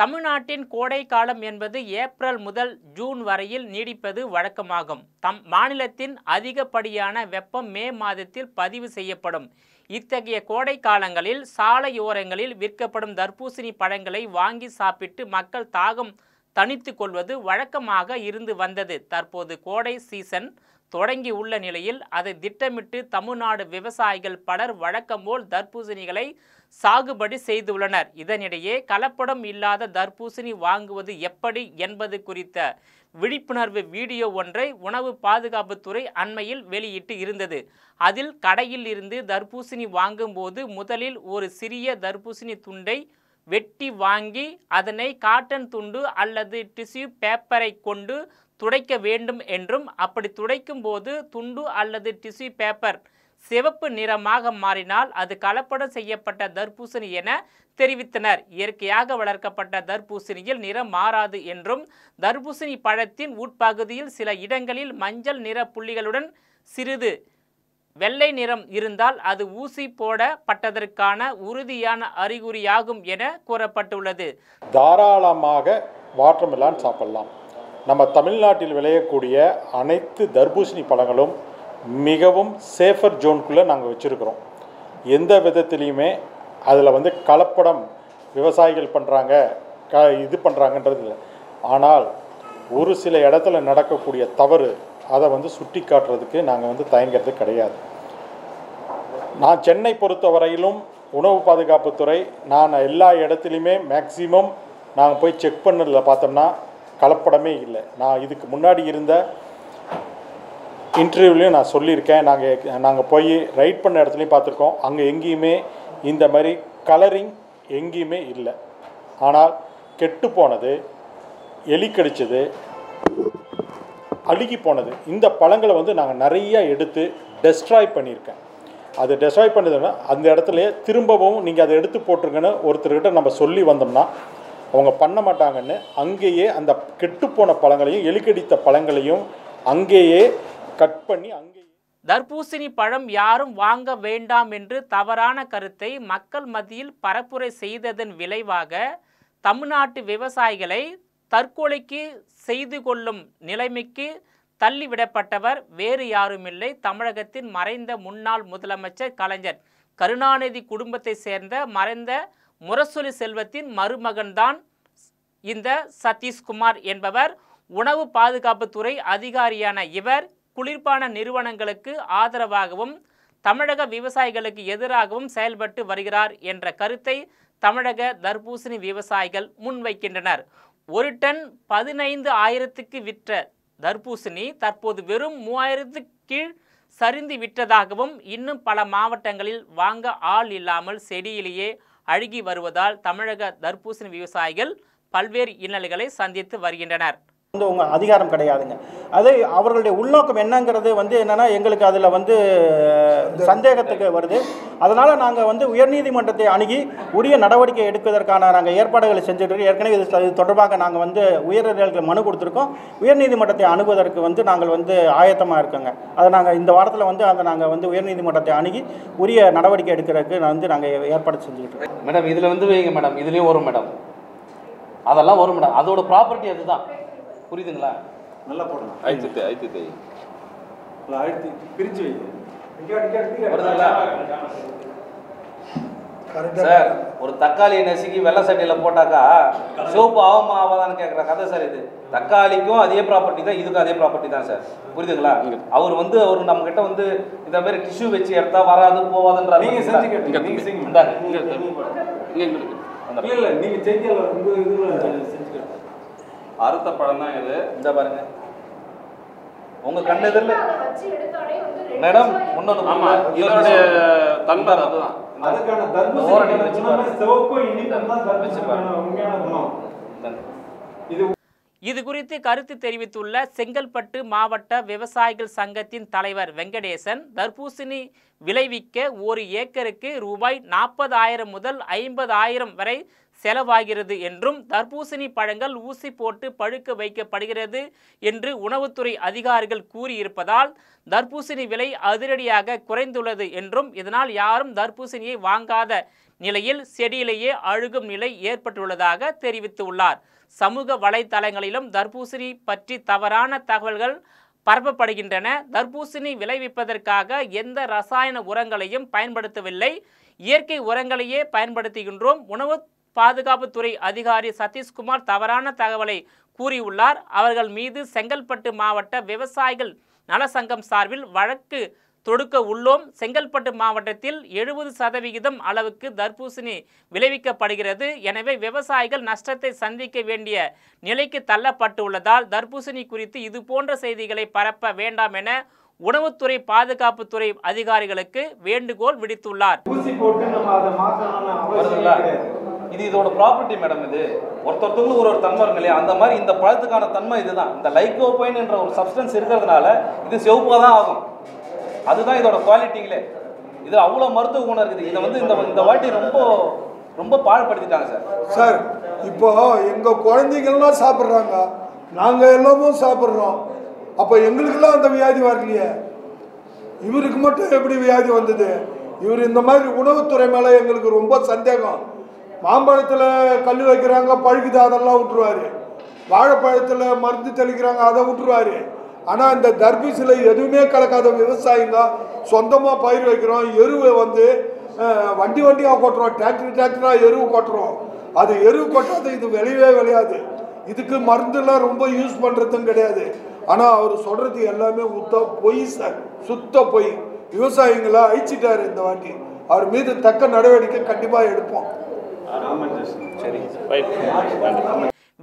தமிழ்நாட்டின் கோடை காலம் என்பது ஏப்ரல் முதல் ஜூன் வரையில் நீடிப்பது வழக்கமாகும். மாநிலத்தின் அதிகப்படியான வெப்பம் மே மாதத்தில் பதிவு செய்யப்படும். இத்தகைய கோடை காலங்களில் சாலையோரங்களில் விற்கப்படும் தர்பூசணி பழங்களை வாங்கி சாப்பிட்டு மக்கள் தாகம் தணித்து கொள்வது வழக்கமாக இருந்து வந்தது. தற்போது கோடை சீசன் தொடங்கி உள்ள நிலையில் அதை திட்டமிட்டு தமிழ்நாடு விவசாயிகள் பலர் வழக்கம் போல் தர்பூசணிகளை சாகுபடி செய்துள்ளனர். இதனிடையே கலப்படம் இல்லாத தர்பூசணி வாங்குவது எப்படி என்பது குறித்த விழிப்புணர்வு வீடியோ ஒன்றை உணவு பாதுகாப்புத்துறை அண்மையில் வெளியிட்டு இருந்தது. அதில் கடையில் இருந்து தர்பூசணி வாங்கும்போது முதலில் ஒரு சிறிய தர்பூசணி துண்டை வெட்டி வாங்கி அதனை காட்டன் துண்டு அல்லது டிஷ்யூ பேப்பரை கொண்டு துடைக்க வேண்டும் என்றும், அப்படி துடைக்கும் போது துண்டு அல்லது டிஷ்யூ பேப்பர் சிவப்பு நிறமாக மாறினால் அது கலப்படம் செய்யப்பட்ட தர்பூசணி என தெரிவித்தனர். இயற்கையாக வளர்க்கப்பட்ட தர்பூசணியில் நிறம் மாறாது என்றும், தர்பூசணி பழத்தின் உட்பகுதியில் சில இடங்களில் மஞ்சள் நிற புள்ளிகளுடன் சிறிது வெள்ளை நிறம் இருந்தால் அது ஊசி போடப்பட்டதற்கான உறுதியான அறிகுறியாகும் என கூறப்பட்டுள்ளது. தாராளமாக வாட்டர்மெலான் சாப்பிடலாம். நம்ம தமிழ்நாட்டில் விளையக்கூடிய அனைத்து தர்பூசணி பழங்களும் மிகவும் சேஃபர் ஜோனுக்குள்ளே நாங்கள் வச்சுருக்கிறோம். எந்த விதத்துலேயுமே அதில் கலப்படம் விவசாயிகள் பண்ணுறாங்க இது பண்ணுறாங்கன்றது இல்லை. ஆனால் ஒரு சில இடத்துல நடக்கக்கூடிய தவறு அதை சுட்டி காட்டுறதுக்கு நாங்கள் தயங்கிறது கிடையாது. நான் சென்னை பொறுத்த வரையிலும் உணவு பாதுகாப்புத்துறை நான் எல்லா இடத்துலையுமே மேக்சிமம் நாங்கள் போய் செக் பண்ணதில் பார்த்தோம்னா கலப்படமே இல்லை. நான் இதுக்கு முன்னாடி இருந்த இன்டர்வியூலையும் நான் சொல்லியிருக்கேன். நாங்கள் போய் ரைட் பண்ண இடத்துலையும் பார்த்துருக்கோம். அங்கே எங்கேயுமே இந்த மாதிரி கலரிங் எங்கேயுமே இல்லை. ஆனால் கெட்டு போனது, எலி கடிச்சது, அழுகி போனது இந்த பழங்களை நாங்கள் நிறையா எடுத்து டெஸ்ட்ராய் பண்ணியிருக்கேன். அது டெஸ்ட்ராய் பண்ணதுன்னா அந்த இடத்துலையே திரும்பவும் நீங்கள் அதை எடுத்து போட்டிருங்கன்னு ஒருத்தர்கிட்ட நம்ம சொல்லி வந்தோம்னா அவங்க பண்ண மாட்டாங்கன்னு அங்கேயே அந்த கெட்டுப்போன பழங்களையும் எலிக்கடித்த பழங்களையும் அங்கேயே கட் பண்ணி அங்கேயே. தர்பூசணி பழம் யாரும் வாங்க வேண்டாம் என்று தவறான கருத்தை மக்கள் மத்தியில் பரப்புரை செய்ததன் விளைவாக தமிழ்நாட்டு விவசாயிகளை தற்கொலைக்கு செய்து கொள்ளும் நிலைமைக்கு தள்ளிவிடப்பட்டவர் வேறு யாருமில்லை, தமிழகத்தின் மறைந்த முன்னாள் முதலமைச்சர் கலைஞர் கருணாநிதி குடும்பத்தை சேர்ந்த மறைந்த முரசொலி செல்வத்தின் மருமகன்தான் இந்த சதீஷ்குமார் என்பவர். உணவு பாதுகாப்புத்துறை அதிகாரியான இவர் குளிர்பான நிறுவனங்களுக்கு ஆதரவாகவும் தமிழக விவசாயிகளுக்கு எதிராகவும் செயல்பட்டு வருகிறார் என்ற கருத்தை தமிழக தர்பூசணி விவசாயிகள் முன்வைக்கின்றனர். ஒரு டன் 15,000க்கு விற்ற தர்பூசணி தற்போது வெறும் 3,000 கீழ் சரிந்து விட்டதாகவும், இன்னும் பல மாவட்டங்களில் வாங்க ஆள் இல்லாமல் செடியிலேயே அழுகி வருவதால் தமிழக தர்பூசணி விவசாயிகள் பல்வேறு இன்னல்களை சந்தித்து வருகின்றனர். உங்கள் அதிகாரம் கிடையாதுங்க. அது அவர்களுடைய உள்நோக்கம் என்னங்கிறது என்னென்னா எங்களுக்கு அதில் சந்தேகத்துக்கு வருது. அதனால் நாங்கள் உயர்நீதிமன்றத்தை அணுகி உரிய நடவடிக்கை எடுப்பதற்கான நாங்கள் ஏற்பாடுகளை செஞ்சுட்டு ஏற்கனவே இது தொடர்பாக நாங்கள் உயர்நீதிமன்றத்தில் மனு கொடுத்துருக்கோம். உயர்நீதிமன்றத்தை அணுகுவதற்கு நாங்கள் ஆயத்தமாக இருக்கோங்க. அதை நாங்கள் இந்த வாரத்தில் அதை நாங்கள் உயர்நீதிமன்றத்தை அணுகி உரிய நடவடிக்கை எடுக்கிறதுக்கு நாங்கள் ஏற்பாடு செஞ்சுக்கிட்டு இருக்கோம். மேடம் இதில் வைங்க மேடம், இதுலேயும் வரும் மேடம், அதெல்லாம் வரும் மேடம். அதோட ப்ராப்பர்ட்டி அதுதான், புரியுதுங்களா? நல்லா போடணும். ஐத்து பிரிச்சு வருதுங்களா சார்? ஒரு தக்காளியை நசுக்கி வெள்ளை சட்டையில் போட்டாக்கா சோப்பு ஆகுமா ஆகாதான்னு கேட்குற கதை சார் இது. தக்காளிக்கும் அதே ப்ராப்பர்ட்டி தான், இதுக்கும் அதே ப்ராப்பர்ட்டி தான் சார், புரியுதுங்களா? அவர் அவர் நம்ம கிட்ட இந்த மாதிரி டிஷ்யூ வச்சு எடுத்தா வராது போவாதுன்ற நீங்க செஞ்சுக்கிட்டீங்க. நீங்க செஞ்சு அறுத்த பழம் தான் இது. இந்த பாருங்க உங்க கண்ணு எதிரில் மேடம் முன்னொன்று. ஆமா, இதோடைய தன்மை அதுதான். அதுக்கான தர்பூசணி சிவப்பு இனிப்பு தான் இது. இது குறித்து கருத்து தெரிவித்துள்ள செங்கல்பட்டு மாவட்ட விவசாயிகள் சங்கத்தின் தலைவர் வெங்கடேசன், தர்பூசணி விளைவிக்க ஒரு ஏக்கருக்கு ரூபாய் 40,000 முதல் 50,000 வரை செலவாகிறது என்றும், தர்பூசணி பழங்கள் ஊசி போட்டு பழுக்க வைக்கப்படுகிறது என்று உணவுத்துறை அதிகாரிகள் கூறியிருப்பதால் தர்பூசணி விலை அதிரடியாக குறைந்துள்ளது என்றும், இதனால் யாரும் தர்பூசணியை வாங்காத நிலையில் செடியிலேயே அழுகும் நிலை ஏற்பட்டுள்ளதாக தெரிவித்துள்ளார். சமூக வலைதளங்களிலும் தர்பூசணி பற்றி தவறான தகவல்கள் பரப்பப்படுகின்றன. தர்பூசணி விளைவிப்பதற்காக எந்த ரசாயன உரங்களையும் பயன்படுத்தவில்லை, இயற்கை உரங்களையே பயன்படுத்துகின்றோம். உணவு பாதுகாப்புத்துறை அதிகாரி சதீஷ்குமார் தவறான தகவலை கூறியுள்ளார். அவர்கள் மீது செங்கல்பட்டு மாவட்ட விவசாயிகள் நலசங்கம் சார்பில் வழக்கு தொடுக்க உள்ளோம். செங்கல்பட்டு மாவட்டத்தில் 70% அளவுக்கு தர்பூசணி விளைவிக்கப்படுகிறது. எனவே விவசாயிகள் நஷ்டத்தை சந்திக்க வேண்டிய நிலைக்கு தள்ளப்பட்டுள்ளதால் தர்பூசணி குறித்து இதுபோன்ற செய்திகளை பரப்ப வேண்டாம் என உணவுத்துறை பாதுகாப்புத்துறை அதிகாரிகளுக்கு வேண்டுகோள் விடுத்துள்ளார். இது இதோட ப்ராப்பர்ட்டி மேடம். இது ஒருத்தருக்கு ஒரு தன்மை இருக்கு இல்லையா, அந்த மாதிரி இந்த பழத்துக்கான தன்மை இதுதான். இந்த லைகோபைன் என்ற ஒரு சப்ஸ்டன்ஸ் இருக்கிறதுனால இது செவப்பாக தான் ஆகும். அதுதான் இதோட குவாலிட்டிங்களே. இது அவ்வளோ மருத்துவ குணம் இருக்குது. இதை வந்து இந்த வாட்டி ரொம்ப பாழ்படுத்திட்டாங்க சார். இப்போ எங்கள் குழந்தைங்கள்லாம் சாப்பிட்றாங்க, நாங்கள் எல்லாமும் சாப்பிட்றோம். அப்போ எங்களுக்கெல்லாம் அந்த வியாதி வரலையே, இவருக்கு மட்டும் எப்படி வியாதி வந்தது? இவர் இந்த மாதிரி உணவுத்துறை மேலே எங்களுக்கு ரொம்ப சந்தேகம். மாம்பழத்தில் கல் வைக்கிறாங்க, பழுக்குது, அதெல்லாம் விட்டுருவார். வாழைப்பழத்தில் மருந்து தெளிக்கிறாங்க, அதை விட்டுருவார். ஆனால் இந்த தர்பூசணியில் எதுவுமே கலக்காத விவசாயிங்க சொந்தமாக பயிர் வைக்கிறோம். எருவை வந்து வண்டியாக கொட்டுறோம், டிராக்டராக எருவு கொட்டுறோம். அது எருவு கொட்டாது, இது விளையவே விளையாது. இதுக்கு மருந்துலாம் ரொம்ப யூஸ் பண்ணுறதும் கிடையாது. ஆனால் அவர் சொல்கிறது எல்லாமே பொய் சார், சுத்த பொய். விவசாயிங்களை அழிச்சிட்டாரு இந்த வாட்டி. அவர் மீது தக்க நடவடிக்கை கண்டிப்பாக எடுப்போம்.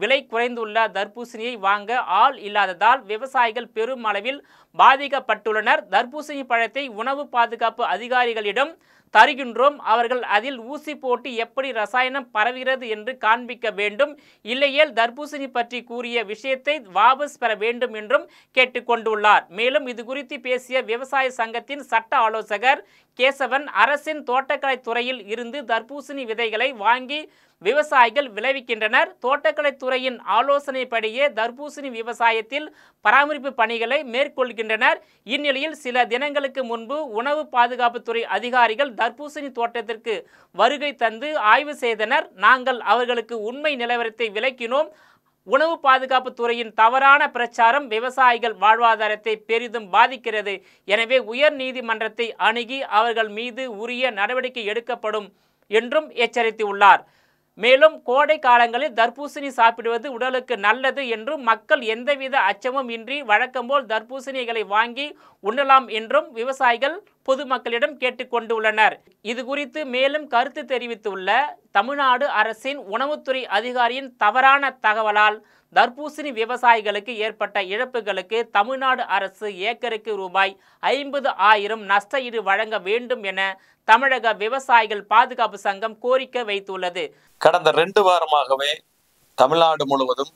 விலை குறைந்துள்ள தர்பூசணியை வாங்க ஆள் இல்லாததால் விவசாயிகள் பெரும் அளவில் பாதிக்கப்பட்டுள்ளனர். தர்பூசணி பழத்தை உணவு பாதுகாப்பு அதிகாரிகளிடம் தருகின்றோம். அவர்கள் அதில் ஊசி போட்டு எப்படி ரசாயனம் பரவுகிறது என்று காண்பிக்க வேண்டும். இல்லையேல் தர்பூசணி பற்றி கூறிய விஷயத்தை வாபஸ் பெற வேண்டும் என்றும் கேட்டுக்கொண்டுள்ளார். மேலும் இது குறித்து பேசிய விவசாய சங்கத்தின் சட்ட ஆலோசகர் கேசவன், அரசின் தோட்டக்கலை துறையில் இருந்து தர்பூசணி விதைகளை வாங்கி விவசாயிகள் விளைவிக்கின்றனர். தோட்டக்கலை துறையின் ஆலோசனைப்படியே தர்பூசணி விவசாயத்தில் பராமரிப்பு பணிகளை மேற்கொள்கின்றனர். இந்நிலையில் சில தினங்களுக்கு முன்பு உணவு பாதுகாப்புத்துறை அதிகாரிகள் தர்பூசணி தோட்டத்திற்கு வருகை தந்து ஆய்வு செய்தனர். நாங்கள் அவர்களுக்கு உண்மை நிலவரத்தை விளக்கினோம். உணவு பாதுகாப்பு துறையின் தவறான பிரச்சாரம் விவசாயிகள் வாழ்வாதாரத்தை பெரிதும் பாதிக்கிறது. எனவே உயர் நீதிமன்றத்தை அணுகி அவர்கள் மீது உரிய நடவடிக்கை எடுக்கப்படும் என்றும் எச்சரித்துள்ளார். மேலும் கோடை காலங்களில் தர்பூசணி சாப்பிடுவது உடலுக்கு நல்லது என்றும் மக்கள் எந்தவித அச்சமும் இன்றி வழக்கம்போல் தர்பூசணிகளை வாங்கி உண்ணலாம் என்றும் விவசாயிகள் பொதுமக்களிடம் கேட்டுக்கொண்டுள்ளனர். இது குறித்து மேலும் கருத்து தெரிவித்துள்ள தமிழ்நாடு அரசின் உணவுத்துறை அதிகாரியின் தவறான தகவலால் தர்பூசணி விவசாயிகளுக்கு ஏற்பட்ட இழப்புகளுக்கு தமிழ்நாடு அரசு ஏக்கருக்கு ரூபாய் 50,000 நஷ்ட ஈடு வழங்க வேண்டும் என தமிழக விவசாயிகள் பாதுகாப்பு சங்கம் கோரிக்கை வைத்துள்ளது. கடந்த 2 வாரமாகவே தமிழ்நாடு முழுவதும்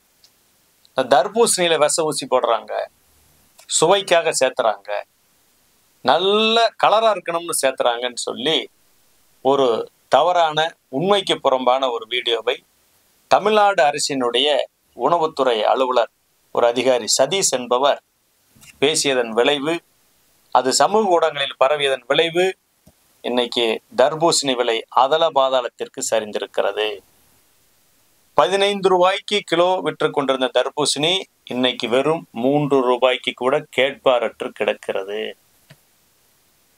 தர்பூசணியில விச ஊசி போடுறாங்க, சுவைக்காக சேர்த்துறாங்க, நல்ல கலரா இருக்கணும்னு சேர்த்துறாங்கன்னு சொல்லி ஒரு தவறான உண்மைக்கு புறம்பான ஒரு வீடியோவை தமிழ்நாடு அரசினுடைய உணவுத்துறை அலுவலர் ஒரு அதிகாரி சதீஷ் என்பவர் பேசியதன் விளைவு, அது சமூக ஊடகங்களில் பரவியதன் விளைவு இன்னைக்கு தர்பூசணி விலை அதல பாதாளத்திற்கு சரிந்திருக்கிறது. 15 ரூபாய்க்கு கிலோ விற்று கொண்டிருந்த தர்பூசணி இன்னைக்கு வெறும் 3 ரூபாய்க்கு கூட கேட்பாரற்று கிடக்கிறது.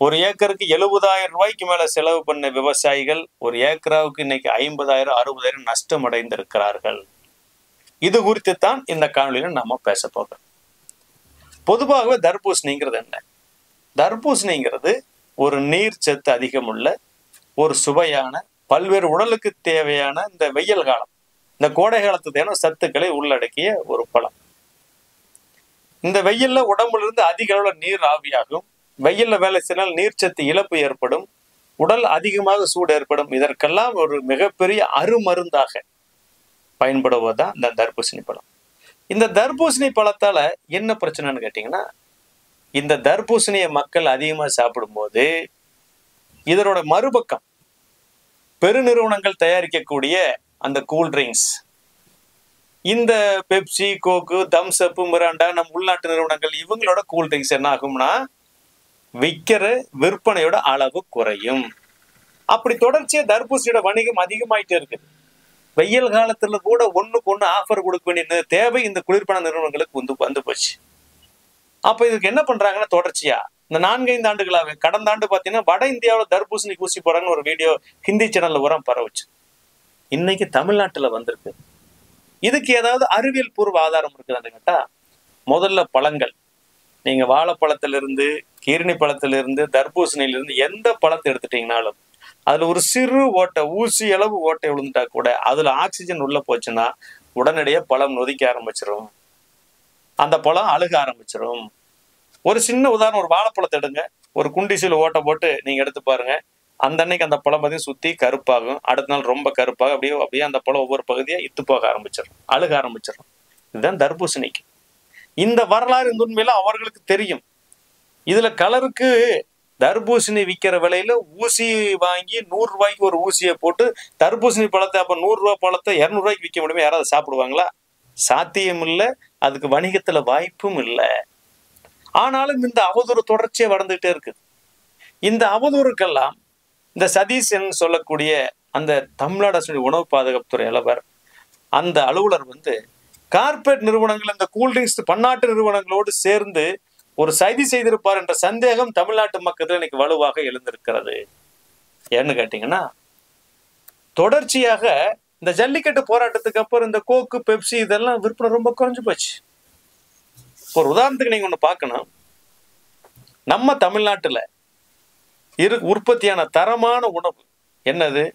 ஒரு ஏக்கருக்கு 70,000 ரூபாய்க்கு மேல செலவு பண்ண விவசாயிகள் ஒரு ஏக்கராவுக்கு இன்னைக்கு 50,000 60,000 நஷ்டம் அடைந்திருக்கிறார்கள். இது குறித்து தான் இந்த காணொலியில நாம பேச போகிறோம். பொதுவாகவே தர்பூசணிங்கிறது என்ன? தர்பூசணிங்கிறது ஒரு நீர் சத்து அதிகமுள்ள ஒரு சுவையான பல்வேறு உடலுக்கு தேவையான இந்த வெயில் காலம், இந்த கோடை காலத்துக்கு தேவையான சத்துக்களை உள்ளடக்கிய ஒரு பழம். இந்த வெயில்ல உடம்புல இருந்து அதிக அளவுல நீர் ஆவியாகும். வெயில்ல வேலை செய்தால் நீர்ச்சத்து இழப்பு ஏற்படும், உடல் அதிகமாக சூடு ஏற்படும். இதற்கெல்லாம் ஒரு மிகப்பெரிய அருமருந்தாக பயன்படுவதுதான் இந்த தர்பூசணி பழம். இந்த தர்பூசணி பழத்தால என்ன பிரச்சனைன்னு கேட்டீங்கன்னா, இந்த தர்பூசணியை மக்கள் அதிகமாக சாப்பிடும்போது இதனோட மறுபக்கம் பெருநிறுவனங்கள் தயாரிக்கக்கூடிய அந்த கூல்ட்ரிங்க்ஸ், இந்த பெப்சி, கோக்கு, தம்ஸ் அப், மிராண்டா, நம் உள்நாட்டு நிறுவனங்கள் இவங்களோட கூல்ட்ரிங்க்ஸ் என்ன ஆகும்னா விற்கிற விற்பனையோட அளவு குறையும். அப்படி தொடர்ச்சியா தர்பூசணியோட வணிகம் அதிகமாயிட்டே இருக்கு. வெயில் காலத்துல கூட ஒண்ணுக்கு ஒண்ணு ஆஃபர் கொடுக்க வேண்டிய தேவை இந்த குளிர்பான நிறுவனங்களுக்கு வந்து போச்சு. அப்ப இதுக்கு என்ன பண்றாங்கன்னா, தொடர்ச்சியா இந்த 4-5 ஆண்டுகளாவே, கடந்த ஆண்டு பாத்தீங்கன்னா வட இந்தியாவில் தர்பூசணி ஊசி போறாங்கன்னு ஒரு வீடியோ ஹிந்தி சேனல்ல உரம் பரவுச்சு. இன்னைக்கு தமிழ்நாட்டுல வந்திருக்கு. இதுக்கு ஏதாவது அறிவியல் பூர்வ ஆதாரம் இருக்குதான்னு கேட்டா, முதல்ல பழங்கள், நீங்க வாழைப்பழத்திலிருந்து, கீரணி பழத்திலிருந்து, தர்பூசணியிலிருந்து எந்த பழத்தை எடுத்துட்டீங்கனாலும் அதுல ஒரு சிறு ஓட்டை, ஊசி அளவு ஓட்டை விழுந்துட்டா கூட அதுல ஆக்சிஜன் உள்ள போச்சுன்னா உடனடியே பழம் நொதிக்க ஆரம்பிச்சிடும், அந்த பழம் அழுக ஆரம்பிச்சிடும். ஒரு சின்ன உதாரணம், ஒரு வாழைப்பழத்தை எடுங்க, ஒரு குண்டிசில ஓட்டை போட்டு நீங்க எடுத்து பாருங்க. அந்த அன்னைக்கு அந்த பழம் பத்தி சுத்தி கருப்பாகும், அடுத்த நாள் ரொம்ப கருப்பாக அப்படியே அந்த பழம் ஒவ்வொரு பகுதியா இத்து போக ஆரம்பிச்சிடும், அழுக ஆரம்பிச்சிடும். இதுதான் தர்பூசணிக்கு. இந்த வரலாறு இந்த உண்மையில அவர்களுக்கு தெரியும். இதுல கலருக்கு தர்பூசணி விற்கிற விலையில ஊசி வாங்கி 100 ரூபாய்க்கு ஒரு ஊசியை போட்டு தர்பூசணி பழத்தை அப்ப 100 ரூபாய் பழத்தை 200 ரூபாய்க்கு விற்க முடியுமா? யாராவது சாப்பிடுவாங்களா? சாத்தியம் இல்லை, அதுக்கு வணிகத்துல வாய்ப்பும் இல்லை. ஆனாலும் இந்த அவதூறு தொடர்ச்சியா வளர்ந்துகிட்டே இருக்கு. இந்த அவதூறுக்கெல்லாம் இந்த சதீஷ் சொல்லக்கூடிய அந்த தமிழ்நாடு அரசுடைய உணவு பாதுகாப்புத்துறை அலுவலர், அந்த அலுவலர் கார்பரேட் நிறுவனங்கள், இந்த கூல்ட்ரிங்க்ஸ் பன்னாட்டு நிறுவனங்களோடு சேர்ந்து ஒரு சதி செய்திருப்பார் என்ற சந்தேகம் தமிழ்நாட்டு மக்கள் இன்னைக்கு வலுவாக எழுந்திருக்கிறது. ஏன்னு கேட்டீங்கன்னா, தொடர்ச்சியாக இந்த ஜல்லிக்கட்டு போராட்டத்துக்கு அப்புறம் இந்த கோக்கு, பெப்சி இதெல்லாம் விற்பனை ரொம்ப குறைஞ்சு போச்சு. ஒரு உதாரணத்துக்கு நீங்க ஒண்ணு பார்க்கணும், நம்ம தமிழ்நாட்டுல உற்பத்தியான தரமான உணவு என்னது?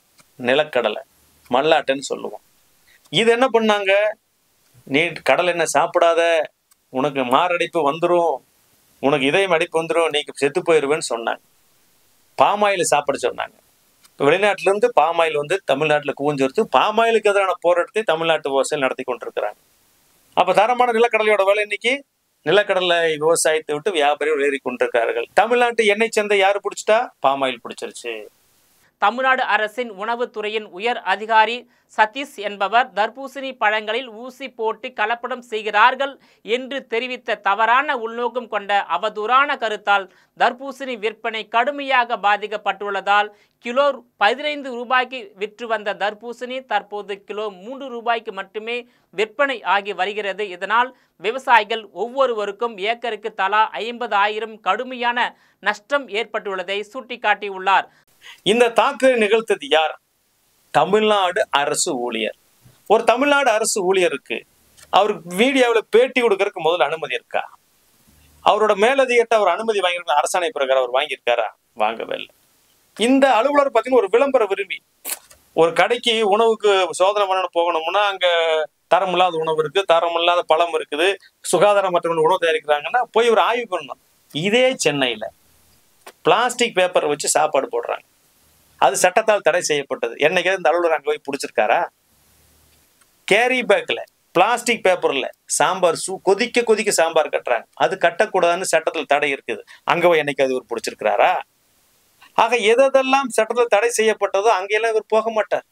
நிலக்கடலை, மல்லாட்டைன்னு சொல்லுவோம். இது என்ன பண்ணாங்க? நீ கடலை என்ன சாப்பிடாத, உனக்கு மாரடைப்பு வந்துடும், உனக்கு இதயம் அடைப்பு வந்துடும், நீ செத்து போயிருவேன்னு சொன்னாங்க. பாமாயில் சாப்பிட சொன்னாங்க. வெளிநாட்டுல இருந்து பாமாயில் தமிழ்நாட்டுல குவிஞ்சிருத்து. பாமாயிலுக்கு எதிரான போராட்டத்தை தமிழ்நாட்டு விவசாயிகள் நடத்தி கொண்டிருக்கிறாங்க. அப்ப தரமான நிலக்கடலையோட விலை இன்னைக்கு நிலக்கடலை விவசாயத்தை விட்டு வியாபாரிகள் ஏறி கொண்டிருக்கிறார்கள். தமிழ்நாட்டு எண்ணெய் சந்தை யாரு பிடிச்சிட்டா? பாமாயில் பிடிச்சிருச்சு. தமிழ்நாடு அரசின் உணவுத்துறையின் உயர் அதிகாரி சதீஷ் என்பவர் தர்பூசணி பழங்களில் ஊசி போட்டு கலப்படம் செய்கிறார்கள் என்று தெரிவித்த தவறான உள்நோக்கம் கொண்ட அவதூறான கருத்தால் தர்பூசணி விற்பனை கடுமையாக பாதிக்கப்பட்டுள்ளதால் கிலோ 15 ரூபாய்க்கு விற்று வந்த தர்பூசணி தற்போது கிலோ 3 ரூபாய்க்கு மட்டுமே விற்பனை ஆகி வருகிறது. இதனால் விவசாயிகள் ஒவ்வொருவருக்கும் ஏக்கருக்கு தலா 50,000 கடுமையான நஷ்டம் ஏற்பட்டுள்ளதை சுட்டிக்காட்டியுள்ளார். இந்த தாக்குதலை நிகழ்த்தது யார்? தமிழ்நாடு அரசு ஊழியர். ஒரு தமிழ்நாடு அரசு ஊழியருக்கு அவருக்கு வீடியோவில் பேட்டி கொடுக்கறதுக்கு முதல்ல அனுமதி இருக்கா? அவரோட மேலதிகாரிட்ட அவர் அனுமதி வாங்கியிருக்க அரசாணை பிரகாரம் அவர் வாங்கியிருக்காரா? வாங்கவே இல்லை. இந்த அலுவலர் பார்த்தீங்கன்னா ஒரு விளம்பர விரும்பி, ஒரு கடைக்கு உணவுக்கு சோதனை பண்ண போகணும்னா அங்க தரமில்லாத உணவு இருக்கு, தரமில்லாத பழம் இருக்குது, சுகாதாரமற்ற உணவு தயாரிக்கிறாங்கன்னா போய் ஒரு ஆய்வு பண்ணணும். இதே சென்னையில பிளாஸ்டிக் பேப்பர் வச்சு சாப்பாடு போடுறாங்க. அது சட்டத்தால் தடை செய்யப்பட்டது. என்னைக்காவது இந்த அலுவலர் அங்கே போய் பிடிச்சிருக்காரா? கேரி பேக்ல பிளாஸ்டிக் பேப்பர்ல சாம்பார் கொதிக்க சாம்பார் கட்டுறாங்க. அது கட்டக்கூடாதுன்னு சட்டத்தில் தடை இருக்குது. அங்க போய் என்னைக்காவது இவர் பிடிச்சிருக்கிறாரா? ஆக எதெல்லாம் சட்டத்தில் தடை செய்யப்பட்டதோ அங்கெல்லாம் இவர் போக மாட்டார்.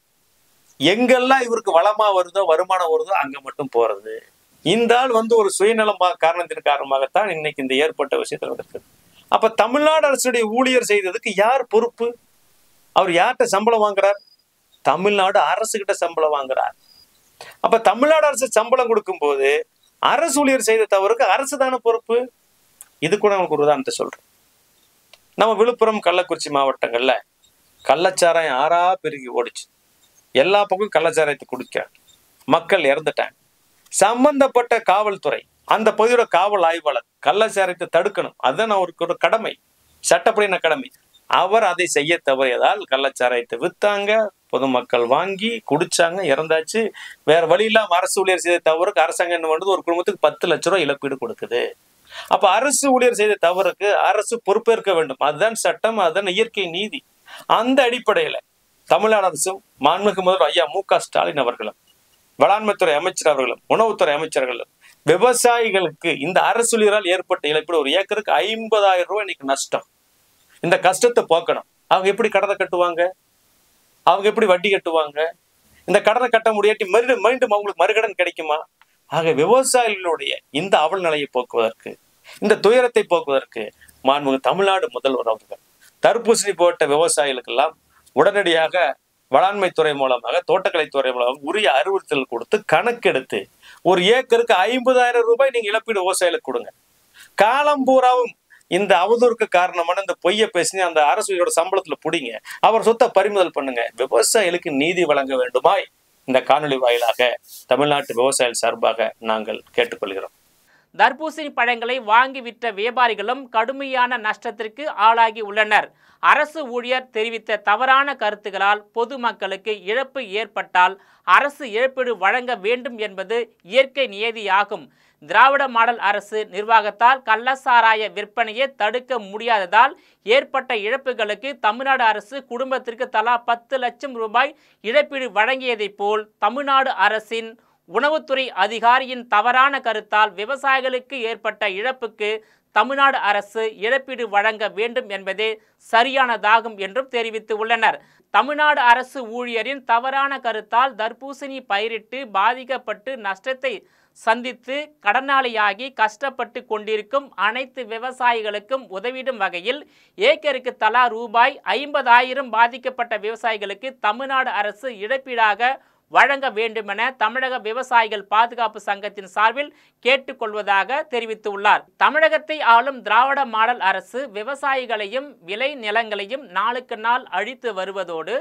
எங்கெல்லாம் இவருக்கு வளமா வருதோ, வருமானம் வருதோ அங்க மட்டும் போறது. இந்த ஆள் ஒரு சுயநலம் காரணத்தின் காரணமாகத்தான் இன்னைக்கு இந்த ஏற்பட்ட விஷயத்துல இருக்குது. அப்ப தமிழ்நாடு அரசுடைய ஊழியர் செய்ததுக்கு யார் பொறுப்பு? அவர் யார்கிட்ட சம்பளம் வாங்குறார்? தமிழ்நாடு அரசு கிட்ட சம்பளம் வாங்குறார். அப்ப தமிழ்நாடு அரசு சம்பளம் கொடுக்கும் போது அரசு ஊழியர் செய்த தவறுக்கு அரசு தானே பொறுப்பு. இது கூட நமக்கு ஒரு உதாரணத்தை சொல்றேன். நம்ம விழுப்புரம், கள்ளக்குறிச்சி மாவட்டங்கள்ல கள்ளச்சாராயம் ஆறா பெருகி ஓடிச்சு. எல்லா பக்கம் கள்ளச்சாராயத்தை குடிக்க மக்கள் இறந்துட்டாங்க. சம்பந்தப்பட்ட காவல்துறை, அந்த பகுதியோட காவல் ஆய்வாளர் கள்ளச்சாராயத்தை தடுக்கணும், அதுதான் அவருக்கு ஒரு கடமை, சட்டப்படியான கடமை. அவர் அதை செய்ய தவறியதால் கள்ளச்சாராயத்தை வித்தாங்க, பொதுமக்கள் வாங்கி குடிச்சாங்க, இறந்தாச்சு. வேற வழி இல்லாம அரசு ஊழியர் செய்த தவறுக்கு அரசாங்கம் என்ன பண்ணுது? ஒரு குடும்பத்துக்கு 10 லட்ச ரூபாய் இழப்பீடு கொடுக்குது. அப்ப அரசு ஊழியர் செய்த தவறுக்கு அரசு பொறுப்பேற்க வேண்டும். அதுதான் சட்டம், அதுதான் இயற்கை நீதி. அந்த அடிப்படையில தமிழ்நாடு அரசும் மாண்புமிகு முதல்வர் ஐயா மு.க. ஸ்டாலின் அவர்களும், வேளாண்மைத்துறை அமைச்சர் அவர்களும், உணவுத்துறை அமைச்சர்களும் விவசாயிகளுக்கு இந்த அரசு ஊழியரால் ஏற்பட்ட இழப்பீடு ஒரு ஏக்கருக்கு 50,000 ரூபாய் இன்னைக்கு நஷ்டம். இந்த கஷ்டத்தை போக்கணும். அவங்க எப்படி கடனை கட்டுவாங்க? அவங்க எப்படி வட்டி கட்டுவாங்க? இந்த கடனை கட்ட முடியாட்டி மீண்டும் அவங்களுக்கு மறுகடன் கிடைக்குமா? ஆக விவசாயிகளுடைய இந்த அவல் நிலையை போக்குவதற்கு, இந்த துயரத்தை போக்குவதற்கு மாண்புமிகு தமிழ்நாடு முதல்வர் அவர்கள் தர்பூசணி போட்ட விவசாயிகளுக்கெல்லாம் உடனடியாக வேளாண்மைத்துறை மூலமாக, தோட்டக்கலைத்துறை மூலமாக உரிய அறிவுறுத்தல் கொடுத்து கணக்கெடுத்து ஒரு ஏக்கருக்கு 50,000 ரூபாய் நீங்க இழப்பீடு விவசாயிகளுக்கு கொடுங்க. காலம் பூராவும் இந்த அவதூறுக்கு காரணமான இந்த பொய்யை பேசி அந்த அரசோட சம்பளத்துல புடிங்க, அவர் சொத்தை பறிமுதல் பண்ணுங்க. விவசாயிகளுக்கு நீதி வழங்க வேண்டுமாய் இந்த காணொலி வாயிலாக தமிழ்நாட்டு விவசாயிகள் சார்பாக நாங்கள் கேட்டுக்கொள்கிறோம். தர்பூசணி பழங்களை வாங்கி விற்ற வியாபாரிகளும் கடுமையான நஷ்டத்திற்கு ஆளாகி உள்ளனர். அரசு ஊழியர் தெரிவித்த தவறான கருத்துக்களால் பொதுமக்களுக்கு இழப்பு ஏற்பட்டால் அரசு இழப்பீடு வழங்க வேண்டும் என்பது இயற்கை நியதியாகும். திராவிட மாடல் அரசு நிர்வாகத்தால் கள்ளசாராய விற்பனையை தடுக்க முடியாததால் ஏற்பட்ட இழப்புகளுக்கு தமிழ்நாடு அரசு குடும்பத்திற்கு தலா 10 லட்சம் ரூபாய் இழப்பீடு வழங்கியதைப் போல் தமிழ்நாடு அரசின் உணவுத்துறை அதிகாரியின் தவறான கருத்தால் விவசாயிகளுக்கு ஏற்பட்ட இழப்புக்கு தமிழ்நாடு அரசு இழப்பீடு வழங்க வேண்டும் என்பதே சரியானதாகும் என்றும் தெரிவித்து உள்ளனர். தமிழ்நாடு அரசு ஊழியரின் தவறான கருத்தால் தர்பூசணி பயிரிட்டு பாதிக்கப்பட்டு நஷ்டத்தை சந்தித்து கடனாளியாகி கஷ்டப்பட்டு கொண்டிருக்கும் அனைத்து விவசாயிகளுக்கும் உதவிடும் வகையில் ஏக்கருக்கு தலா ரூபாய் 50,000 பாதிக்கப்பட்ட விவசாயிகளுக்கு தமிழ்நாடு அரசு இழப்பீடாக வழங்க வேண்டுமென தமிழக விவசாயிகள் பாதுகாப்பு சங்கத்தின் சார்பில் கேட்டுக்கொள்வதாக தெரிவித்துள்ளார். தமிழகத்தை ஆளும் திராவிட மாடல் அரசு விவசாயிகளையும் விளை நிலங்களையும் நாளுக்கு நாள் அழித்து வருவதோடு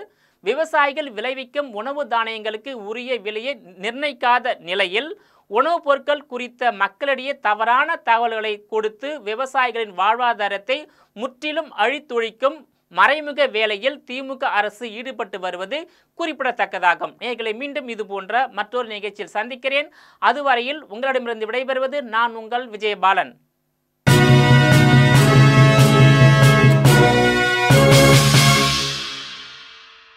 விவசாயிகள் விளைவிக்கும் உணவு தானியங்களுக்கு உரிய விலையை நிர்ணயிக்காத நிலையில் உணவுப் பொருட்கள் குறித்த மக்களிடையே தவறான தகவல்களை கொடுத்து விவசாயிகளின் வாழ்வாதாரத்தை முற்றிலும் அழித்தொழிக்கும் மறைமுக வேலையில் திமுக அரசு ஈடுபட்டு வருவது குறிப்பிடத்தக்கதாகும். நேயர்களை மீண்டும் இது போன்ற மற்றொரு நிகழ்ச்சியில் சந்திக்கிறேன். அதுவரையில் உங்களிடமிருந்து விடைபெறுவது நான் உங்கள் விஜயபாலன்.